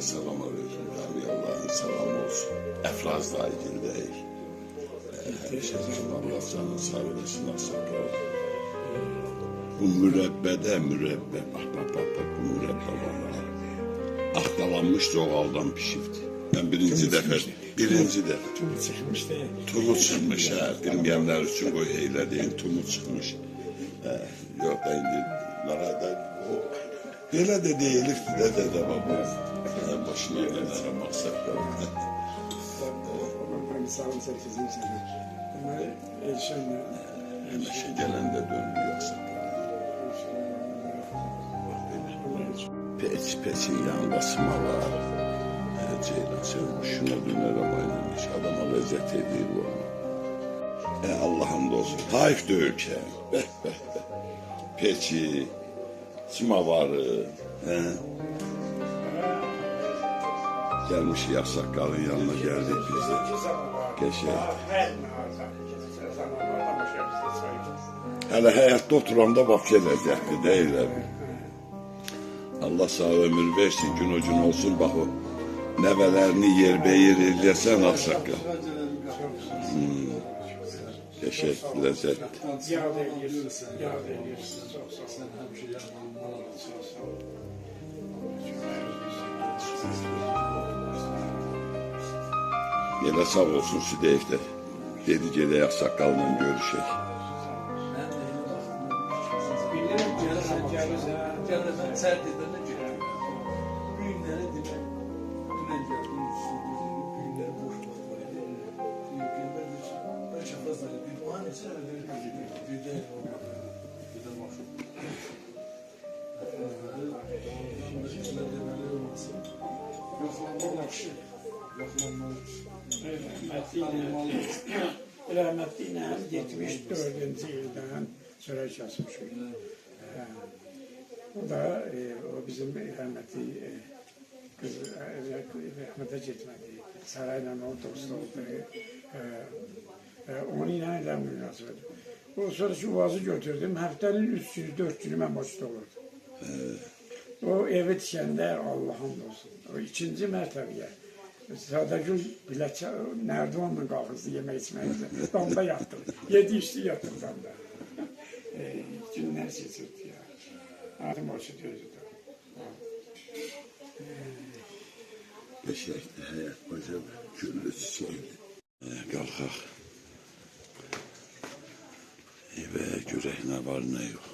Selam aleyküm. Abi Allah'ın selamı olsun. Efraz dahilindeyik. Şeycim Allah canın sağ olasın asaklar. Bu mürebbede mürebbe. Bak bu mürebbe var. Aktalanmıştı o aldan pişirdi. Ben birinci defa. Tumu çıkmış değil. Tumu çıkmış ha. Bilmeyenler için o eylediğin tumu çıkmış. Yok ben nerede o. Böyle de değil, de baba. Başına gelen maksatlar. Ben sağ olun herkesin seni. Ama inşallah. Hemeşe gelen de dönmüyor. Peçin yanında sımalar. Ceylan sen şuna döner ama adama lezzet ediyor bu ama. Allah'ım da olsun. Taif de ülke. Peçi, sımavarı. Gelmiş Yaksakal'ın yanına geldik biz de. Geçer. Hele hayatta oturanda bak gelecekti değil mi? Allah sağ ömür versin, gün ucun olsun bak o. Nevelerini yer beyir eylesen Aksakal. Geçer, lezzet. Yağ da eliyorsun. Yine sağ olsun Südeyf'te. Dedi gele Yaksakal'la görüşecek. Rahmetliyle 74. yıldan sonra çalışmış. O da o bizim rahmetli kız rahmete gitmedi. Sarayla o dost oldu. Onunla ile münasebet. O sonra şu vazı götürdüm. Haftanın 3 günü 4 günü ben boşta olurdum. O eve düşəndə Allah'ım olsun. O ikinci mərtəbəyə. Sadəcə bilə nərdivanla qalxızdı yemək içməkdə. Damda yatdım. 7 işli yatdım damda. Günlər keçirdi ya. Adım olsa gözüdür. Beşikte hayat bacım, küllü çiçeğiydi. Kalkak. Eve görək ne var ne yok.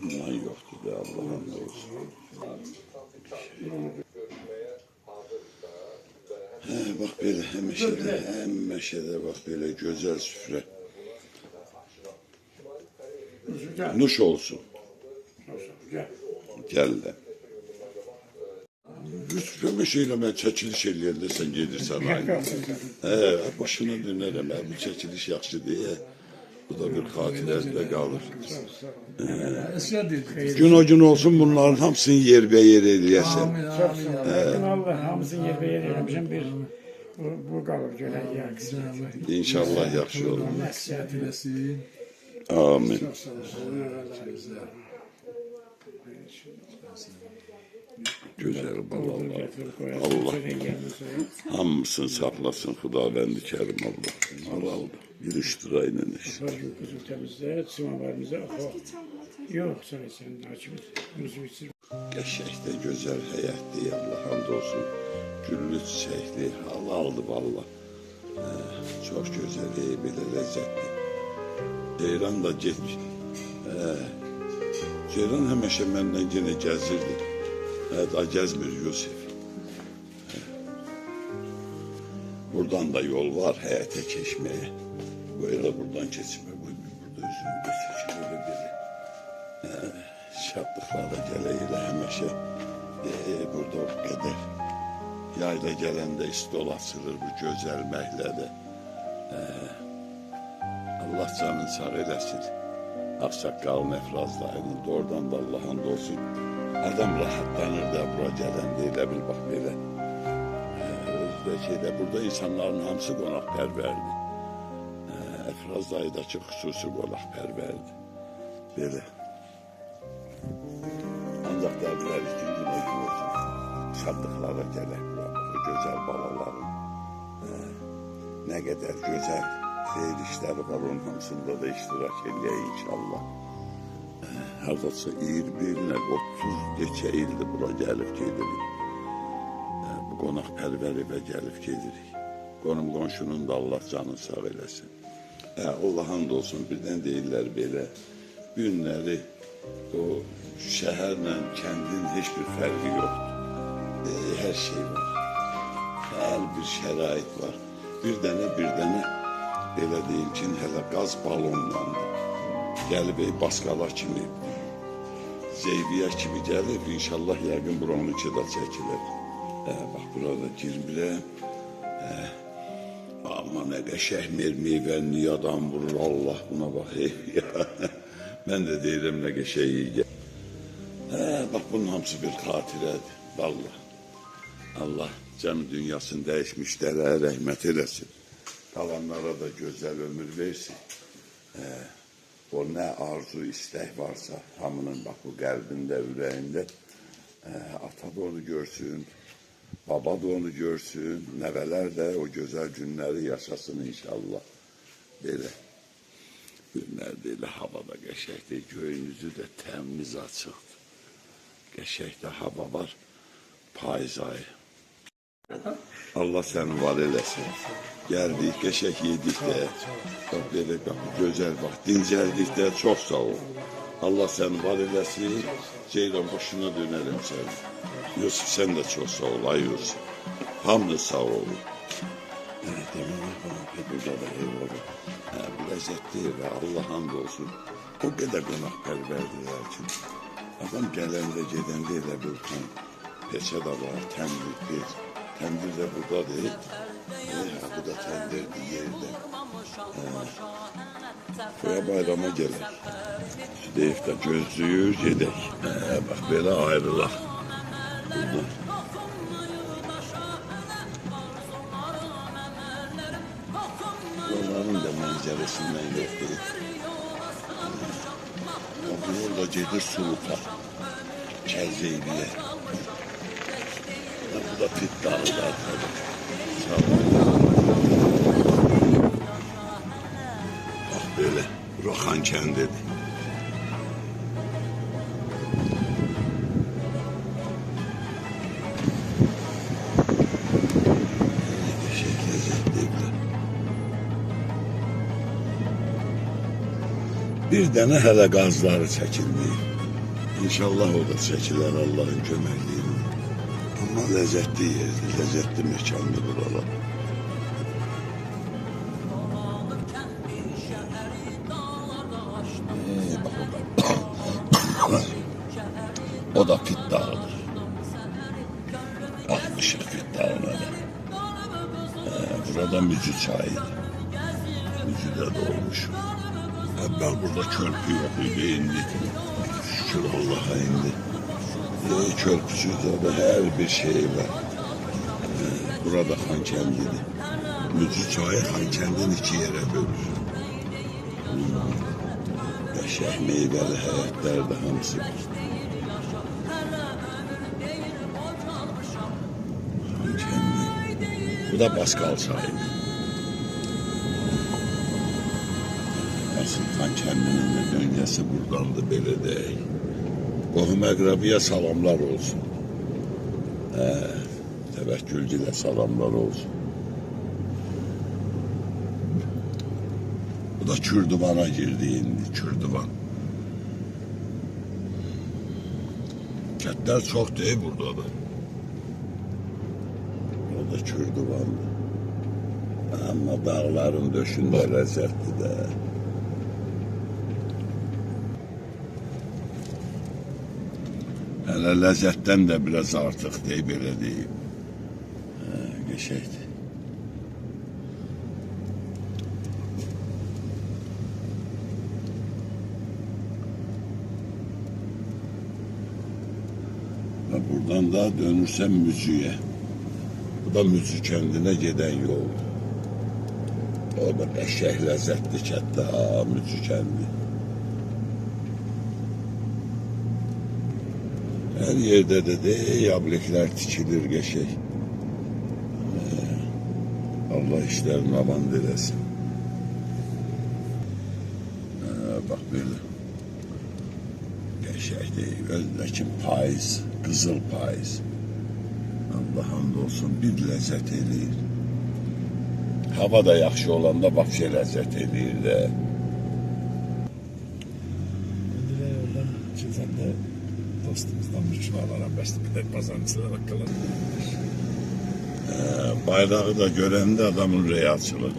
Bundan yoktu da Allah'ın da olsun. Bak böyle hem meşede bak böyle güzel süfre. Nuş olsun. Gel de. Süfre meşeyle ben çəkiliş eləyəndə sen gedirsən aynı. Başına dönerəm, bu çəkiliş yaxşı diye. Bu da bir xatirədə qalır. Gün o gün olsun bunların hamısını yer eləyəsən. Allah hamısını yer yer eləmişəm bir bu qalır görək yaxşı. İnşallah yaxşı olur. Amin. Güzel balalar. Allah hamısını saklasın Xudabəndi Kərim Allah. Allah. Bir iştirayla iş. Kızıl temizle, sımalarımıza yok söylesen açımız. Gerçekten güzel hayat diye Allah hamdolsun. Güllü çiçekli, halaldı valla. Çok güzel, iyi bile lezzetli. Ceyran da getmiş. Ceyran hemeşe məndən yine gezirdi. Da gezmir Yusuf. Buradan da yol var həyətə keçmeye. Böyle buradan geçme, burada üzümü geçir, böyle böyle. Şaplıklarla geleyle hemeşe burada o kadar. Yayla gelende istol açılır bu güzel məhlede. Allah canın sağ eləsin. Aksakalın Efrazdayının doğrudan da Allah'ın da olsun. Adam rahatlanır da bura gelende elə bil bak böyle. Özde burada insanların hamısı qonaqpərvərdir. Efrazdayıdakı xüsusi qonaqpərvərdir. Belə. Ancaq da bilərik ki, gün olsun. yaşadıkları gerek var. O güzel balaların ne kadar güzel xeyir işleri var, onun hamısında da iştirak edək inşallah. Hardasa 20 ilə 30 geçə ildir bura gəlib gedirik. Bu qonaqpərvər evə gəlib gedirik. Qonum qonşunun da Allah canını sağ eləsin. Allah hamd olsun, birdən deyirlər belə, bu günləri o şəhərlə kəndin heç bir fərqi yoxdur. Hər şey var. Hər bir şərait var. Bir dənə belə deyim ki, hələ qaz balonlandı. Gəlib Baskala kimi, Zeybiyə kimi gəlib, inşallah yəqin buranın içi də çəkilir. Bax, burada girmirəm. Amma nə qəşəh meyvənli adam vurur, Allah buna bax. Mən də deyirəm nə qəşəh iyi. Bax, bunun hamısı bir xatirədir, vallahi. Allah cəmi dünyasını dəyişmişlərə rəhmət eləsin. Qalanlara da gözəl ömür versin. O nə arzu, istək varsa, hamının bax bu qəlbində, ürəyində, ata da onu görsün, baba da onu görsün, nəvələr də o gözəl günləri yaşasın inşallah. Belə günlərdə elə havada qəşəkdir, göyünüzü də təmiz açıqdır. Qəşəkdə hava var, payız ayı. Allah səni var eləsin. Gəldik, qəşək yedik də, belə gözəl bax, dincəldik də, çox sağ ol. Allah səni var eləsin, Ceylan başına dönərəm səni. Yusuf, sən də çox sağ ol, ay Yusuf. Hamını sağ olun. Demək, burada da ev olur. Bu ləzzətli evə, Allah hamd olsun. O qədər qonaqpərvərdirlər ki, adam gələndə, gedəndə elə bir peçə də var, təndir, təndir də buradadır. Bu da təndirdir yerdə. Köyə bayrama gələk. Deyib də gözlüyür, gedək. Bax, belə ayrılaq. Buradan. Yolların da mənzərəsindən yoxdur. Bu yol da gedir Suluta, Kərzeyliyə. Bu da Pit dağı da tabii. Sağ olun. Bax belə, Roxan kəndidir. Bir dənə hələ qazları çəkildi. İnşallah o da çəkilər Allahın köməkliyi. Amma ləzzətli yerdir, ləzzətli məkandır buralar. O da Pit dağıdır. Baxmışıq Pit dağına da. Burada Mücü çayıdır. Mücüdə dolmuş. Əvvəl burada körpü yox idi, indi şükür Allaha indi. Körpüsüz də hər bir şey var. Burada Xankəndidir. Mücü çayı Xankəndin iki yerə bölür. Qəşəh meyvəli həyətlər də hamısı var. Xankəndi. Bu da Baskal çayıdır. Xankəndinin də döngəsi buradandır, belə deyək. Qohum əqrabiyə salamlar olsun. Təvəkkülgülə salamlar olsun. Bu da Kürdivana girdi indi, Kürdivan. Kətlər çox deyil burada da. O da Kürdivandır. Amma dağların döşündə ləzzətli də. Hələ ləzzətdən də biraz artıq deyib, belə deyib. Qəşəkdir. Buradan da dönürsən Mücüyə. Bu da Mücü kəndinə gedən yol. O da qəşək ləzzətli kətdə, Mücü kəndi. Her yerde de yablikler tikilir geçey. Allah işlerini aman dilesin. Bak böyle. Geçey değil. Öndeki payız. Kızıl payız. Allah hamdolsun bir lezzet eləyir. Hava da yaxşı olanda bak şey lezzet eləyir de. Oradan sizden de dostumuzdan bir çuval alan başlı bir de pazarcısına bakalım. Bayrağı da görəndə adamın ürəyi açılır.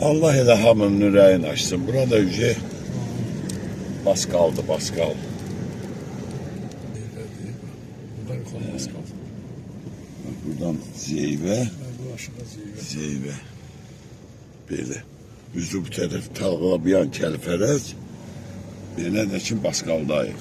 Allah elə hamının ürəyini açsın. Burada yüce bas kaldı, bas kaldı. Buradan konmaz kaldı. Buradan zeyve, Bu aşağıda zeyve. zeyve. Belə. Üzü bu tərəf talğalayan kəlfərəz. Belə də ki, bas kaldayıq.